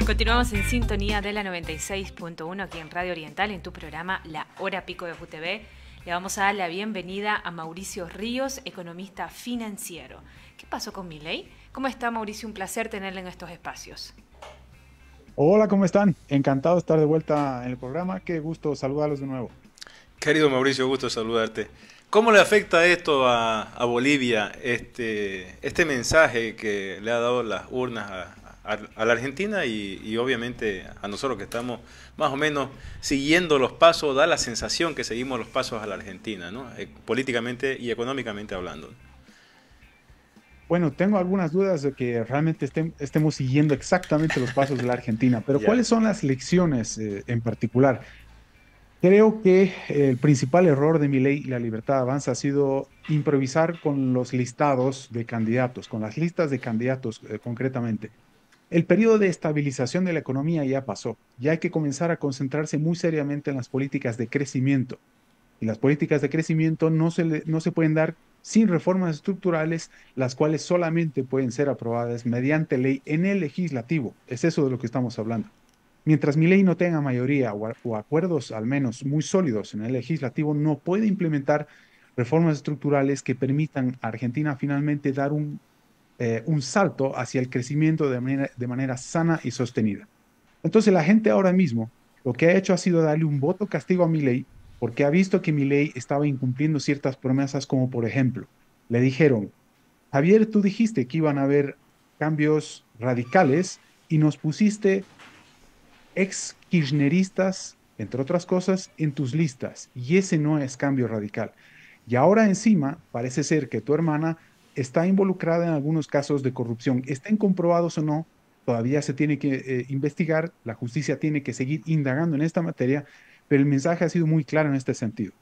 Continuamos en sintonía de la 96.1 aquí en Radio Oriental, en tu programa La Hora Pico de QTV. Le vamos a dar la bienvenida a Mauricio Ríos, economista financiero. ¿Qué pasó con Milei? ¿Cómo está, Mauricio? Un placer tenerle en estos espacios. Hola, ¿cómo están? Encantado de estar de vuelta en el programa. Qué gusto saludarlos de nuevo. Querido Mauricio, gusto saludarte. ¿Cómo le afecta esto a Bolivia, este mensaje que le ha dado las urnas a la Argentina y obviamente a nosotros que estamos más o menos siguiendo los pasos, da la sensación que seguimos los pasos a la Argentina, ¿no? Políticamente y económicamente hablando. Bueno, tengo algunas dudas de que realmente estemos siguiendo exactamente los pasos de la Argentina, pero Ya. ¿cuáles son las lecciones en particular? Creo que el principal error de Milei y la Libertad Avanza ha sido improvisar con los listados de candidatos, con las listas de candidatos concretamente. El periodo de estabilización de la economía ya pasó. Ya hay que comenzar a concentrarse muy seriamente en las políticas de crecimiento. Y las políticas de crecimiento no se pueden dar sin reformas estructurales, las cuales solamente pueden ser aprobadas mediante ley en el legislativo. Es eso de lo que estamos hablando. Mientras mi ley no tenga mayoría o acuerdos al menos muy sólidos en el legislativo, no puede implementar reformas estructurales que permitan a Argentina finalmente dar un salto hacia el crecimiento de manera sana y sostenida. Entonces la gente ahora mismo lo que ha hecho ha sido darle un voto castigo a Milei porque ha visto que Milei estaba incumpliendo ciertas promesas como por ejemplo, le dijeron, Javier, tú dijiste que iban a haber cambios radicales y nos pusiste ex kirchneristas, entre otras cosas, en tus listas y ese no es cambio radical. Y ahora encima parece ser que tu hermana está involucrada en algunos casos de corrupción. Estén comprobados o no, todavía se tiene que investigar, la justicia tiene que seguir indagando en esta materia, pero el mensaje ha sido muy claro en este sentido.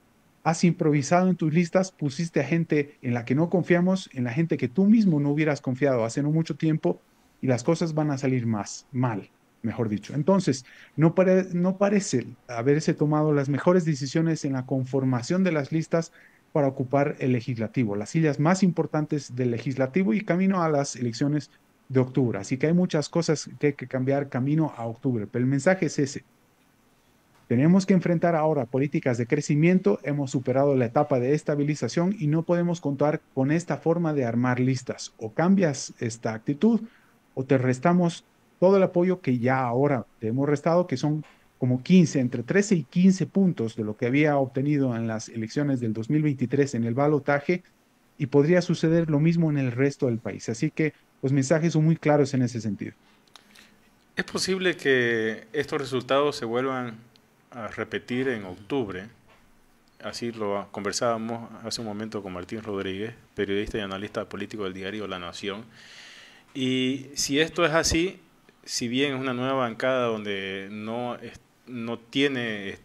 Has improvisado en tus listas, pusiste a gente en la que no confiamos, en la gente que tú mismo no hubieras confiado hace no mucho tiempo, y las cosas van a salir más mal, mejor dicho. Entonces, no parece haberse tomado las mejores decisiones en la conformación de las listas para ocupar el legislativo, las sillas más importantes del legislativo y camino a las elecciones de octubre. Así que hay muchas cosas que hay que cambiar camino a octubre, pero el mensaje es ese. Tenemos que enfrentar ahora políticas de crecimiento, hemos superado la etapa de estabilización y no podemos contar con esta forma de armar listas. O cambias esta actitud o te restamos todo el apoyo que ya ahora te hemos restado, que son como 15, entre 13 y 15 puntos de lo que había obtenido en las elecciones del 2023 en el balotaje y podría suceder lo mismo en el resto del país. Así que los mensajes son muy claros en ese sentido. ¿Es posible que estos resultados se vuelvan a repetir en octubre? Así lo conversábamos hace un momento con Martín Rodríguez, periodista y analista político del diario La Nación. Y si esto es así, si bien es una nueva bancada donde no tiene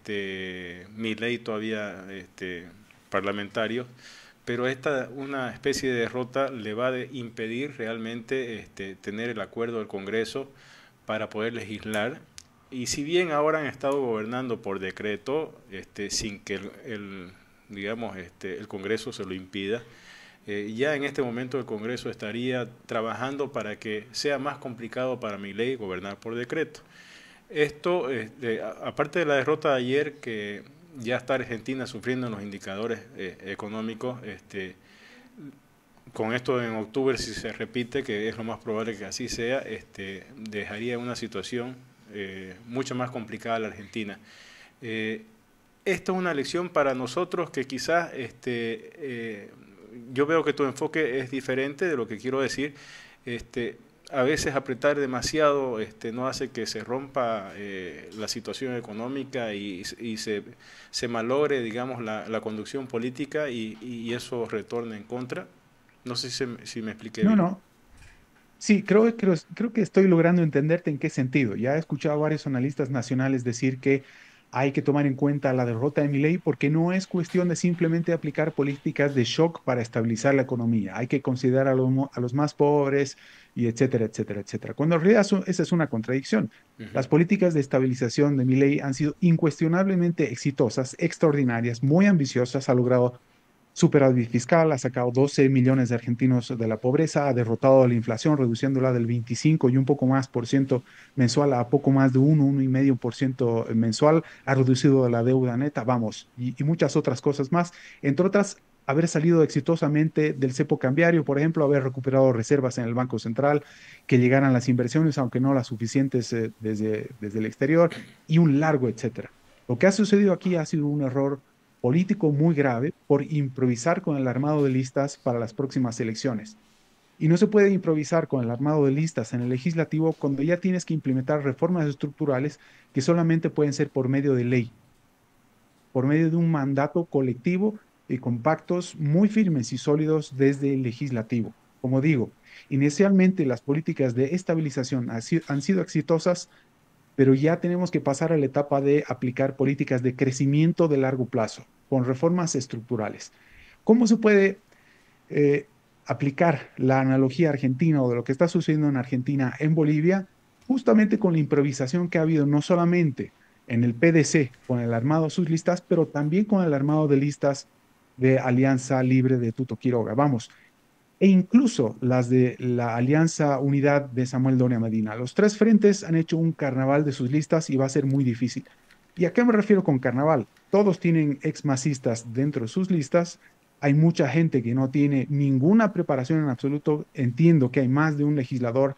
Milei todavía parlamentario, pero esta una especie de derrota le va a impedir realmente tener el acuerdo del Congreso para poder legislar. Y si bien ahora han estado gobernando por decreto, sin que digamos, el Congreso se lo impida, ya en este momento el Congreso estaría trabajando para que sea más complicado para Milei gobernar por decreto. Esto, aparte de la derrota de ayer, que ya está Argentina sufriendo en los indicadores económicos, con esto en octubre, si se repite, que es lo más probable que así sea, dejaría una situación mucho más complicada a la Argentina. Esta es una lección para nosotros que quizás yo veo que tu enfoque es diferente de lo que quiero decir. A veces apretar demasiado no hace que se rompa la situación económica y se malogre, digamos, la conducción política y eso retorna en contra. No sé si me expliqué No, bien. no. Sí, creo que estoy logrando entenderte en qué sentido. Ya he escuchado a varios analistas nacionales decir que hay que tomar en cuenta la derrota de Milei porque no es cuestión de simplemente aplicar políticas de shock para estabilizar la economía. Hay que considerar a los más pobres y etcétera, etcétera, etcétera. Cuando en realidad esa es una contradicción. Ujú. Las políticas de estabilización de Milei han sido incuestionablemente exitosas, extraordinarias, muy ambiciosas, ha logrado superávit fiscal, ha sacado 12 millones de argentinos de la pobreza, ha derrotado a la inflación, reduciéndola del 25 y un poco más por ciento mensual a poco más de 1,5% mensual, ha reducido la deuda neta, vamos, y muchas otras cosas más, entre otras, haber salido exitosamente del cepo cambiario, por ejemplo, haber recuperado reservas en el Banco Central, que llegaran las inversiones, aunque no las suficientes desde el exterior, y un largo etcétera. Lo que ha sucedido aquí ha sido un error político muy grave por improvisar con el armado de listas para las próximas elecciones. Y no se puede improvisar con el armado de listas en el legislativo cuando ya tienes que implementar reformas estructurales que solamente pueden ser por medio de ley, por medio de un mandato colectivo y con pactos muy firmes y sólidos desde el legislativo. Como digo, inicialmente las políticas de estabilización han sido exitosas, pero ya tenemos que pasar a la etapa de aplicar políticas de crecimiento de largo plazo, con reformas estructurales. ¿Cómo se puede eh, aplicar la analogía argentina o de lo que está sucediendo en Argentina en Bolivia? Justamente con la improvisación que ha habido no solamente en el PDC, con el armado de sus listas, pero también con el armado de listas de Alianza Libre de Tuto Quiroga. Vamos, e incluso las de la Alianza Unidad de Samuel Doria Medina. Los tres frentes han hecho un carnaval de sus listas y va a ser muy difícil. ¿Y a qué me refiero con carnaval? Todos tienen ex-masistas dentro de sus listas. Hay mucha gente que no tiene ninguna preparación en absoluto. Entiendo que hay más de un legislador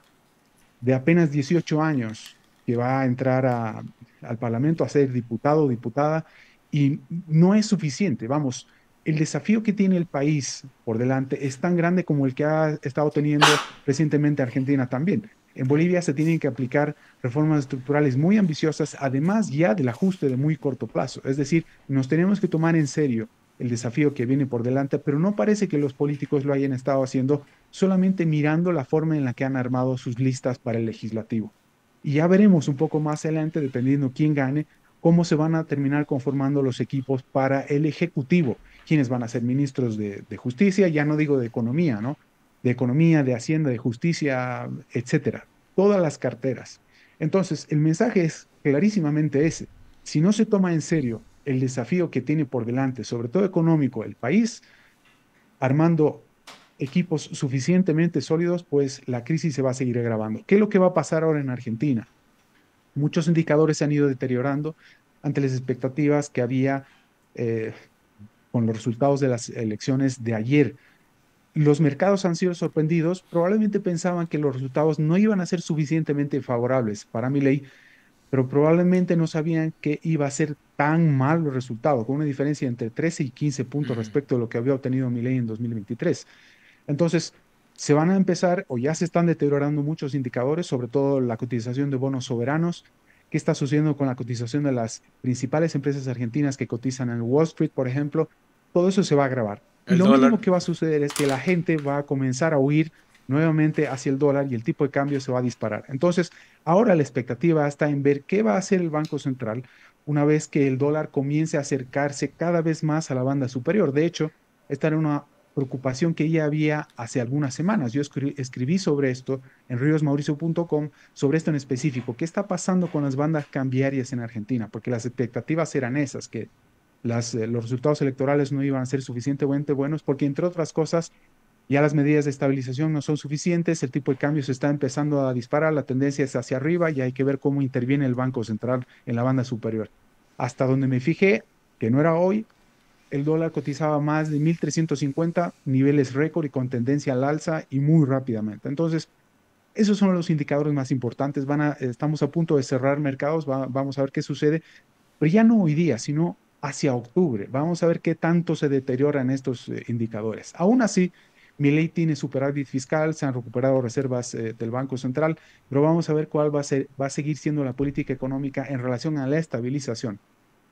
de apenas 18 años que va a entrar al Parlamento a ser diputado o diputada y no es suficiente. Vamos, el desafío que tiene el país por delante es tan grande como el que ha estado teniendo recientemente Argentina también. En Bolivia se tienen que aplicar reformas estructurales muy ambiciosas, además ya del ajuste de muy corto plazo. Es decir, nos tenemos que tomar en serio el desafío que viene por delante, pero no parece que los políticos lo hayan estado haciendo solamente mirando la forma en la que han armado sus listas para el legislativo. Y ya veremos un poco más adelante, dependiendo quién gane, cómo se van a terminar conformando los equipos para el ejecutivo, quiénes van a ser ministros de justicia, ya no digo de economía, ¿no? De economía, de hacienda, de justicia, etcétera. Todas las carteras. Entonces, el mensaje es clarísimamente ese. Si no se toma en serio el desafío que tiene por delante, sobre todo económico, el país, armando equipos suficientemente sólidos, pues la crisis se va a seguir agravando. ¿Qué es lo que va a pasar ahora en Argentina? Muchos indicadores se han ido deteriorando ante las expectativas que había eh, con los resultados de las elecciones de ayer. Los mercados han sido sorprendidos, probablemente pensaban que los resultados no iban a ser suficientemente favorables para Milei, pero probablemente no sabían que iba a ser tan mal el resultado, con una diferencia entre 13 y 15 puntos respecto a lo que había obtenido Milei en 2023. Entonces, se van a empezar o ya se están deteriorando muchos indicadores, sobre todo la cotización de bonos soberanos. ¿Qué está sucediendo con la cotización de las principales empresas argentinas que cotizan en Wall Street, por ejemplo? Todo eso se va a agravar. Y El lo dólar. mínimo que va a suceder es que la gente va a comenzar a huir nuevamente hacia el dólar y el tipo de cambio se va a disparar. Entonces, ahora la expectativa está en ver qué va a hacer el Banco Central una vez que el dólar comience a acercarse cada vez más a la banda superior. De hecho, esta era una preocupación que ya había hace algunas semanas. Yo escribí sobre esto en riosmauricio.com, sobre esto en específico. ¿Qué está pasando con las bandas cambiarias en Argentina? Porque las expectativas eran esas, que los resultados electorales no iban a ser suficientemente buenos, porque entre otras cosas, ya las medidas de estabilización no son suficientes, el tipo de cambio se está empezando a disparar, la tendencia es hacia arriba y hay que ver cómo interviene el Banco Central en la banda superior. Hasta donde me fijé, que no era hoy, el dólar cotizaba más de 1.350 niveles récord y con tendencia al alza y muy rápidamente. Entonces, esos son los indicadores más importantes. Estamos a punto de cerrar mercados, vamos a ver qué sucede, pero ya no hoy día, sino hacia octubre. Vamos a ver qué tanto se deterioran estos indicadores. Aún así, Milei tiene superávit fiscal, se han recuperado reservas del Banco Central, pero vamos a ver cuál va a seguir siendo la política económica en relación a la estabilización.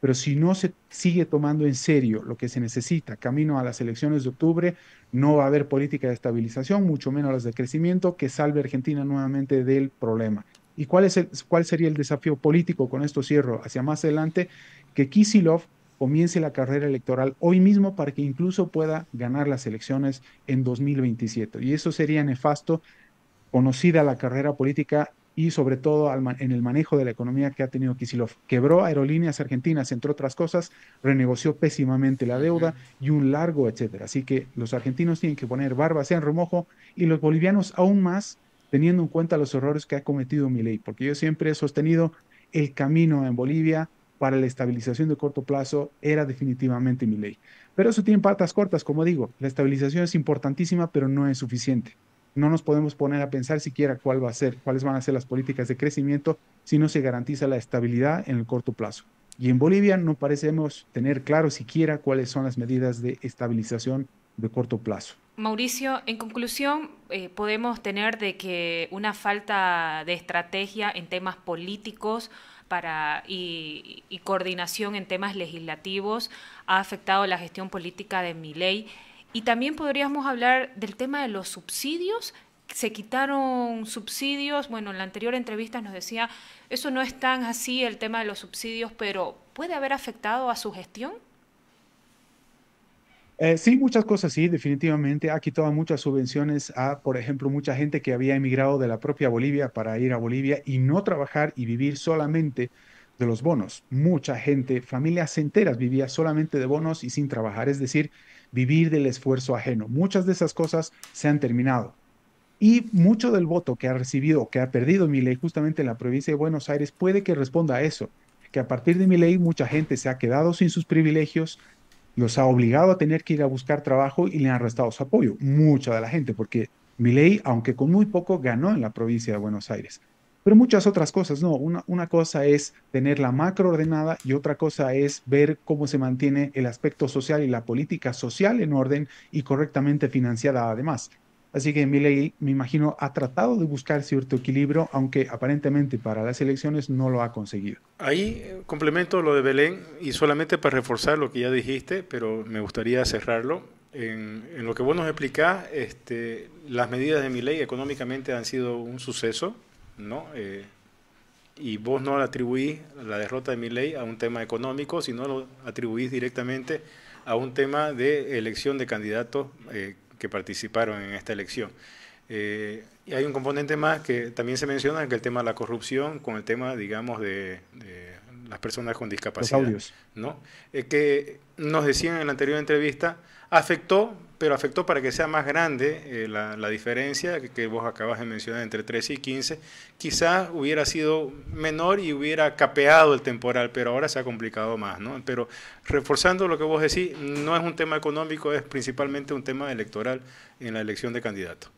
Pero si no se sigue tomando en serio lo que se necesita camino a las elecciones de octubre, no va a haber política de estabilización, mucho menos las de crecimiento, que salve a Argentina nuevamente del problema. ¿Y cuál sería el desafío político? Con esto cierro hacia más adelante, que Kicillof comience la carrera electoral hoy mismo para que incluso pueda ganar las elecciones en 2027. Y eso sería nefasto, conocida la carrera política y sobre todo en el manejo de la economía que ha tenido Kicillof. Quebró Aerolíneas Argentinas, entre otras cosas, renegoció pésimamente la deuda y un largo etcétera. Así que los argentinos tienen que poner barbas en remojo y los bolivianos aún más, teniendo en cuenta los errores que ha cometido Milei, porque yo siempre he sostenido el camino en Bolivia para la estabilización de corto plazo era definitivamente Milei. Pero eso tiene patas cortas, como digo, la estabilización es importantísima, pero no es suficiente. No nos podemos poner a pensar siquiera cuál va a ser, cuáles van a ser las políticas de crecimiento si no se garantiza la estabilidad en el corto plazo. Y en Bolivia no parecemos tener claro siquiera cuáles son las medidas de estabilización de corto plazo. Mauricio, en conclusión, podemos tener de que una falta de estrategia en temas políticos y coordinación en temas legislativos ha afectado la gestión política de Milei. Y también podríamos hablar del tema de los subsidios. Se quitaron subsidios. Bueno, en la anterior entrevista nos decía, eso no es tan así el tema de los subsidios, pero ¿puede haber afectado a su gestión? Sí, muchas cosas, sí, definitivamente. Ha quitado muchas subvenciones a, por ejemplo, mucha gente que había emigrado de la propia Bolivia para ir a Bolivia y no trabajar y vivir solamente de los bonos. Mucha gente, familias enteras, vivía solamente de bonos y sin trabajar, es decir, vivir del esfuerzo ajeno. Muchas de esas cosas se han terminado. Y mucho del voto que ha recibido, que ha perdido Milei justamente en la provincia de Buenos Aires, puede que responda a eso, que a partir de Milei mucha gente se ha quedado sin sus privilegios, los ha obligado a tener que ir a buscar trabajo y le han restado su apoyo, mucha de la gente, porque Milei, aunque con muy poco, ganó en la provincia de Buenos Aires. Pero muchas otras cosas, no. Una cosa es tener la macro ordenada y otra cosa es ver cómo se mantiene el aspecto social y la política social en orden y correctamente financiada además. Así que Milei, me imagino, ha tratado de buscar cierto equilibrio, aunque aparentemente para las elecciones no lo ha conseguido. Ahí complemento lo de Belén y solamente para reforzar lo que ya dijiste, pero me gustaría cerrarlo. En lo que vos nos explicás, las medidas de Milei económicamente han sido un suceso, ¿no? Y vos no atribuís la derrota de Milei a un tema económico, sino lo atribuís directamente a un tema de elección de candidatos que participaron en esta elección. Y hay un componente más que también se menciona, que es el tema de la corrupción, con el tema, digamos, de las personas con Los discapacidad, audios. ¿no? Que nos decían en la anterior entrevista, afectó, pero afectó para que sea más grande la diferencia que vos acabas de mencionar entre 13 y 15. Quizás hubiera sido menor y hubiera capeado el temporal, pero ahora se ha complicado más, ¿no? Pero reforzando lo que vos decís, no es un tema económico, es principalmente un tema electoral en la elección de candidatos.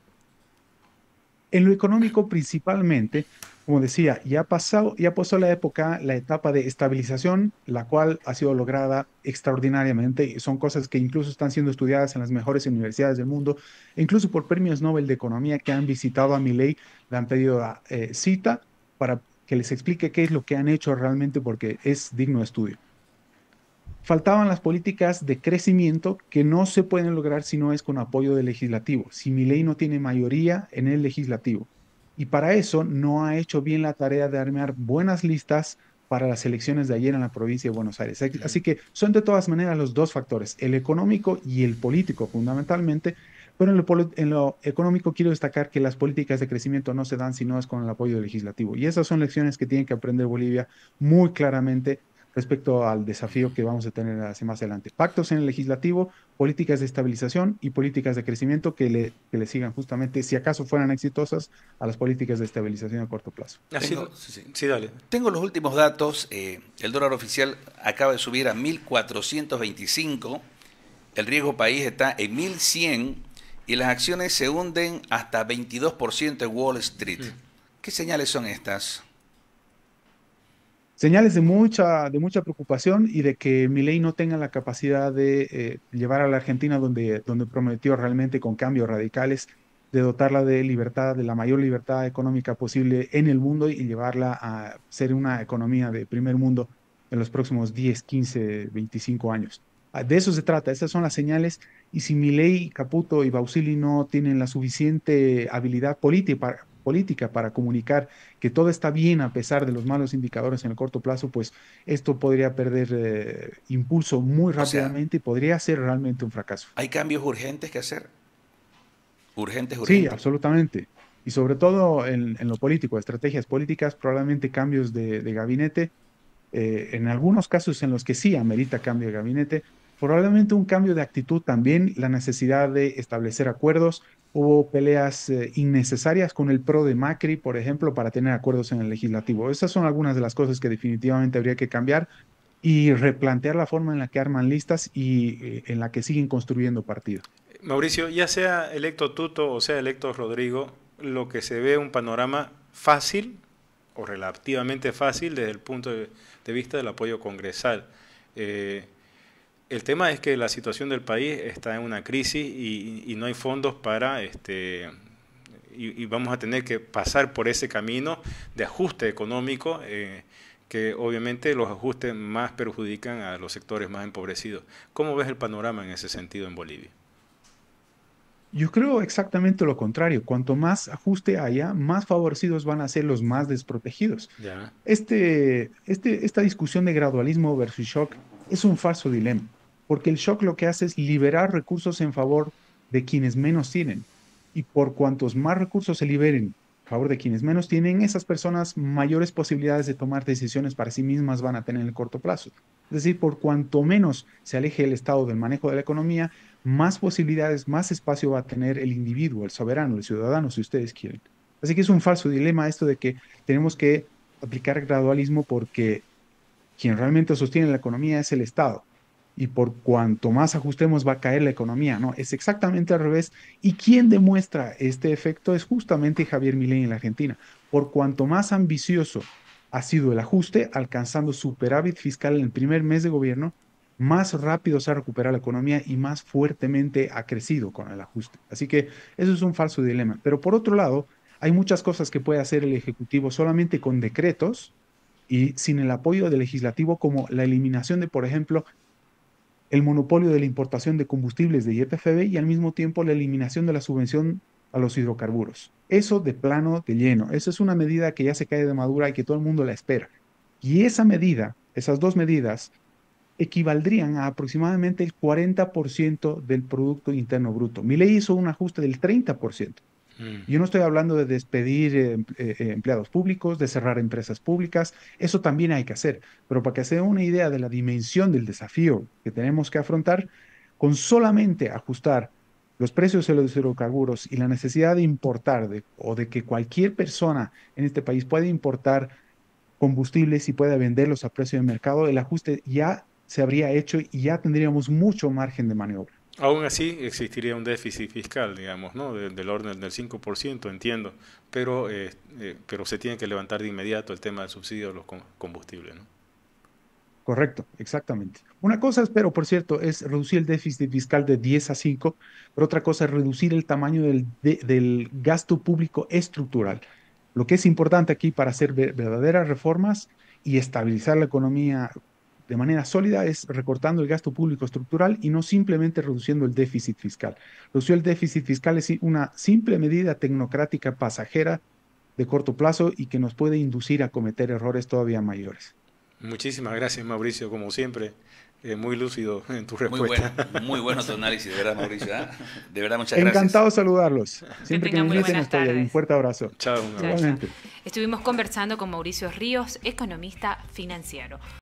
En lo económico principalmente, como decía, ya pasó la época, la etapa de estabilización, la cual ha sido lograda extraordinariamente. Y son cosas que incluso están siendo estudiadas en las mejores universidades del mundo, e incluso por premios Nobel de Economía que han visitado a Milei, le han pedido cita para que les explique qué es lo que han hecho realmente, porque es digno de estudio. Faltaban las políticas de crecimiento que no se pueden lograr si no es con apoyo del legislativo, si Milei no tiene mayoría en el legislativo. Y para eso no ha hecho bien la tarea de armar buenas listas para las elecciones de ayer en la provincia de Buenos Aires. Así que son de todas maneras los dos factores, el económico y el político fundamentalmente, pero en lo económico quiero destacar que las políticas de crecimiento no se dan si no es con el apoyo del legislativo. Y esas son lecciones que tiene que aprender Bolivia muy claramente respecto al desafío que vamos a tener hacia más adelante. Pactos en el legislativo, políticas de estabilización y políticas de crecimiento que le sigan justamente, si acaso fueran exitosas, a las políticas de estabilización a corto plazo. Sí, dale. Tengo los últimos datos. El dólar oficial acaba de subir a 1.425. El riesgo país está en 1.100 y las acciones se hunden hasta 22% en Wall Street. ¿Qué señales son estas? Señales de mucha preocupación y de que Milei no tenga la capacidad de llevar a la Argentina donde prometió realmente con cambios radicales, de dotarla de libertad, de la mayor libertad económica posible en el mundo y llevarla a ser una economía de primer mundo en los próximos 10, 15, 25 años. De eso se trata, esas son las señales. Y si Milei, Caputo y Bausili no tienen la suficiente habilidad política para comunicar que todo está bien a pesar de los malos indicadores en el corto plazo, pues esto podría perder impulso muy rápidamente y podría ser realmente un fracaso. ¿Hay cambios urgentes que hacer? Urgentes. Sí, absolutamente. y sobre todo en lo político, estrategias políticas, probablemente cambios de gabinete, en algunos casos en los que sí amerita cambio de gabinete, probablemente un cambio de actitud también, la necesidad de establecer acuerdos. Hubo peleas innecesarias con el PRO de Macri, por ejemplo, para tener acuerdos en el legislativo. Esas son algunas de las cosas que definitivamente habría que cambiar y replantear la forma en la que arman listas y en la que siguen construyendo partido. Mauricio, ya sea electo Tuto o sea electo Rodrigo, lo que se ve un panorama fácil o relativamente fácil desde el punto de vista del apoyo congresal. El tema es que la situación del país está en una crisis y no hay fondos para, y vamos a tener que pasar por ese camino de ajuste económico, que obviamente los ajustes más perjudican a los sectores más empobrecidos. ¿Cómo ves el panorama en ese sentido en Bolivia? Yo creo exactamente lo contrario. Cuanto más ajuste haya, más favorecidos van a ser los más desprotegidos. Ya. Esta discusión de gradualismo versus shock es un falso dilema, porque el shock lo que hace es liberar recursos en favor de quienes menos tienen. Y por cuantos más recursos se liberen a favor de quienes menos tienen, esas personas mayores posibilidades de tomar decisiones para sí mismas van a tener en el corto plazo. Es decir, por cuanto menos se aleje el Estado del manejo de la economía, más posibilidades, más espacio va a tener el individuo, el soberano, el ciudadano, si ustedes quieren. Así que es un falso dilema esto de que tenemos que aplicar gradualismo porque quien realmente sostiene la economía es el Estado. Y por cuanto más ajustemos va a caer la economía, ¿no? Es exactamente al revés. Y quien demuestra este efecto es justamente Javier Milei en la Argentina. Por cuanto más ambicioso ha sido el ajuste, alcanzando superávit fiscal en el primer mes de gobierno, más rápido se ha recuperado la economía y más fuertemente ha crecido con el ajuste. Así que eso es un falso dilema. Pero por otro lado, hay muchas cosas que puede hacer el Ejecutivo solamente con decretos y sin el apoyo del legislativo, como la eliminación de, por ejemplo, el monopolio de la importación de combustibles de YPFB y al mismo tiempo la eliminación de la subvención a los hidrocarburos. Eso de plano, de lleno. Esa es una medida que ya se cae de madura y que todo el mundo la espera. Y esa medida, esas dos medidas, equivaldrían a aproximadamente el 40% del Producto Interno Bruto. Milei hizo un ajuste del 30%. Yo no estoy hablando de despedir empleados públicos, de cerrar empresas públicas, eso también hay que hacer, pero para que se den una idea de la dimensión del desafío que tenemos que afrontar, con solamente ajustar los precios de los hidrocarburos y la necesidad de importar o de que cualquier persona en este país pueda importar combustibles y pueda venderlos a precio de mercado, el ajuste ya se habría hecho y ya tendríamos mucho margen de maniobra. Aún así existiría un déficit fiscal, digamos, ¿no? Del orden del 5%, entiendo, pero se tiene que levantar de inmediato el tema del subsidio de los combustibles, ¿no? Correcto, exactamente. Una cosa, espero, por cierto, es reducir el déficit fiscal de 10 a 5, pero otra cosa es reducir el tamaño del gasto público estructural. Lo que es importante aquí para hacer verdaderas reformas y estabilizar la economía de manera sólida es recortando el gasto público estructural y no simplemente reduciendo el déficit fiscal. Reducir el déficit fiscal es una simple medida tecnocrática pasajera de corto plazo y que nos puede inducir a cometer errores todavía mayores. Muchísimas gracias, Mauricio, como siempre, muy lúcido en tu respuesta. Muy bueno tu análisis, de verdad, Mauricio. ¿Eh? De verdad, muchas gracias. Encantado de saludarlos. Siempre que me muy inviten buenas estoy ahí. Un fuerte abrazo. Chao, un abrazo. Igualmente. Estuvimos conversando con Mauricio Ríos, economista financiero.